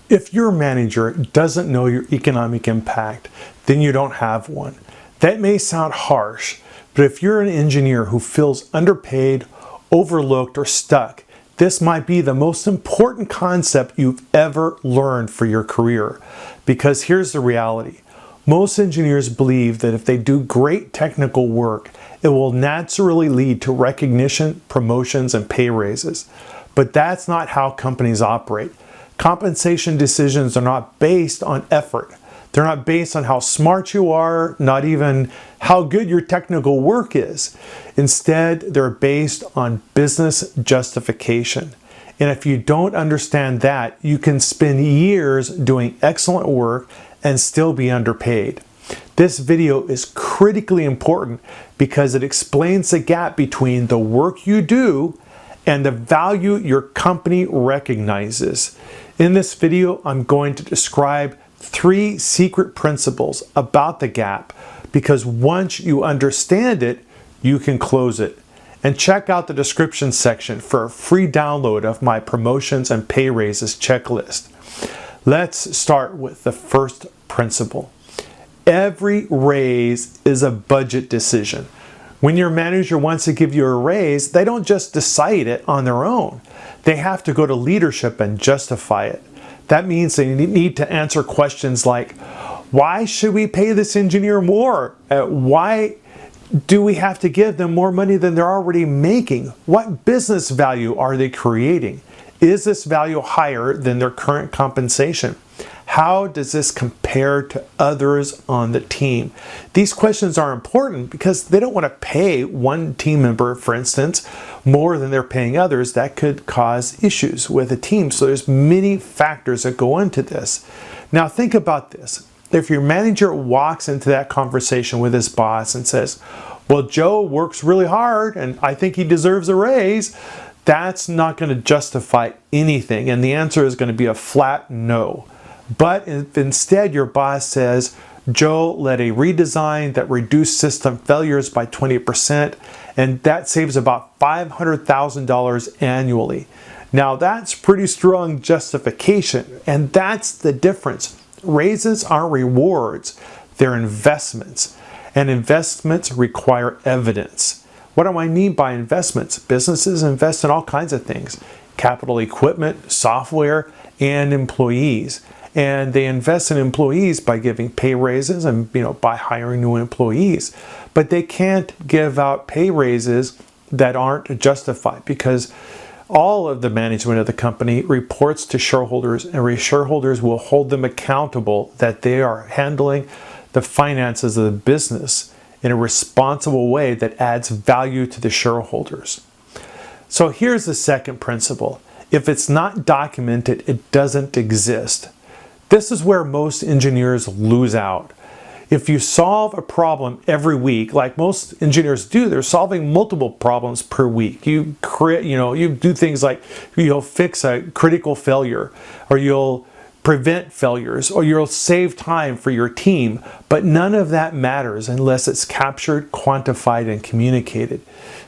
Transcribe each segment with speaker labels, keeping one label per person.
Speaker 1: If your manager doesn't know your economic impact, then you don't have one. That may sound harsh, but if you're an engineer who feels underpaid, overlooked, or stuck, this might be the most important concept you've ever learned for your career. Because here's the reality. Most engineers believe that if they do great technical work, it will naturally lead to recognition, promotions, and pay raises. But that's not how companies operate. Compensation decisions are not based on effort. They're not based on how smart you are, not even how good your technical work is. Instead, they're based on business justification. And if you don't understand that, you can spend years doing excellent work and still be underpaid. This video is critically important because it explains the gap between the work you do and the value your company recognizes. In this video, I'm going to describe 3 secret principles about the gap, because once you understand it, you can close it. And check out the description section for a free download of my promotions and pay raises checklist. Let's start with the first principle. Every raise is a budget decision. When your manager wants to give you a raise, they don't just decide it on their own. They have to go to leadership and justify it. That means they need to answer questions like, why should we pay this engineer more? Why do we have to give them more money than they're already making? What business value are they creating? Is this value higher than their current compensation? How does this compare to others on the team? These questions are important because they don't want to pay one team member, for instance, more than they're paying others. That could cause issues with a team. So there's many factors that go into this. Now think about this. If your manager walks into that conversation with his boss and says, well, Joe works really hard and I think he deserves a raise, that's not going to justify anything. And the answer is going to be a flat no. But if instead your boss says, Joe led a redesign that reduced system failures by 20%, and that saves about $500,000 annually. Now that's pretty strong justification, and that's the difference. Raises aren't rewards, they're investments, and investments require evidence. What do I mean by investments? Businesses invest in all kinds of things: capital equipment, software, and employees. And they invest in employees by giving pay raises and by hiring new employees. But they can't give out pay raises that aren't justified, because all of the management of the company reports to shareholders, and shareholders will hold them accountable that they are handling the finances of the business in a responsible way that adds value to the shareholders. So here's the second principle. If it's not documented, it doesn't exist. This is where most engineers lose out. If you solve a problem every week, like most engineers do, they're solving multiple problems per week. You do things like you'll fix a critical failure, or you'll prevent failures, or you'll save time for your team. But none of that matters unless it's captured, quantified, and communicated.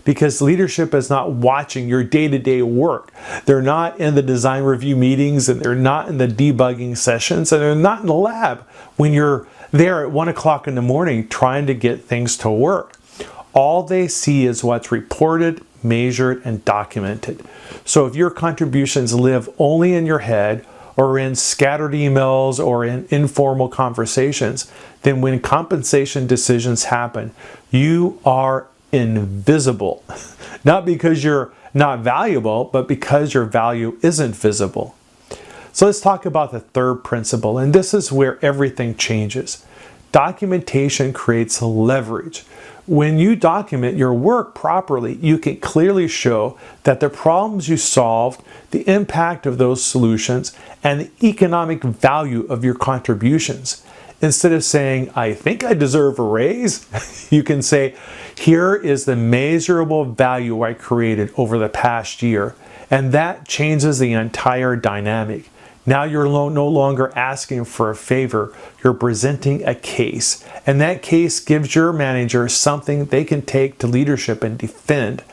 Speaker 1: Because leadership is not watching your day-to-day work. They're not in the design review meetings, and they're not in the debugging sessions, and they're not in the lab when you're there at 1 o'clock in the morning trying to get things to work. All they see is what's reported, measured, and documented. So if your contributions live only in your head, or in scattered emails, or in informal conversations, then when compensation decisions happen, you are invisible. Not because you're not valuable, but because your value isn't visible. So let's talk about the third principle, and this is where everything changes. Documentation creates leverage. When you document your work properly, you can clearly show that the problems you solved, the impact of those solutions, and the economic value of your contributions. Instead of saying, I think I deserve a raise, you can say, here is the measurable value I created over the past year. And that changes the entire dynamic. Now you're no longer asking for a favor, you're presenting a case. And that case gives your manager something they can take to leadership and defend.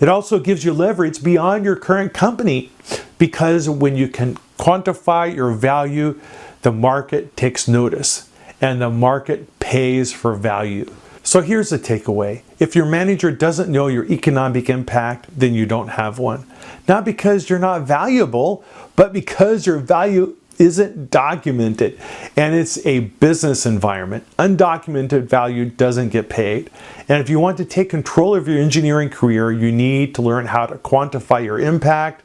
Speaker 1: It also gives you leverage beyond your current company, because when you can quantify your value, the market takes notice and the market pays for value. So here's the takeaway. If your manager doesn't know your economic impact, then you don't have one. Not because you're not valuable, but because your value isn't documented and it's a business environment. Undocumented value doesn't get paid. And if you want to take control of your engineering career, you need to learn how to quantify your impact,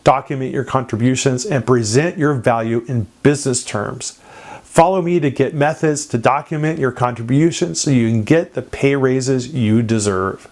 Speaker 1: document your contributions, and present your value in business terms. Follow me to get methods to document your contributions so you can get the pay raises you deserve.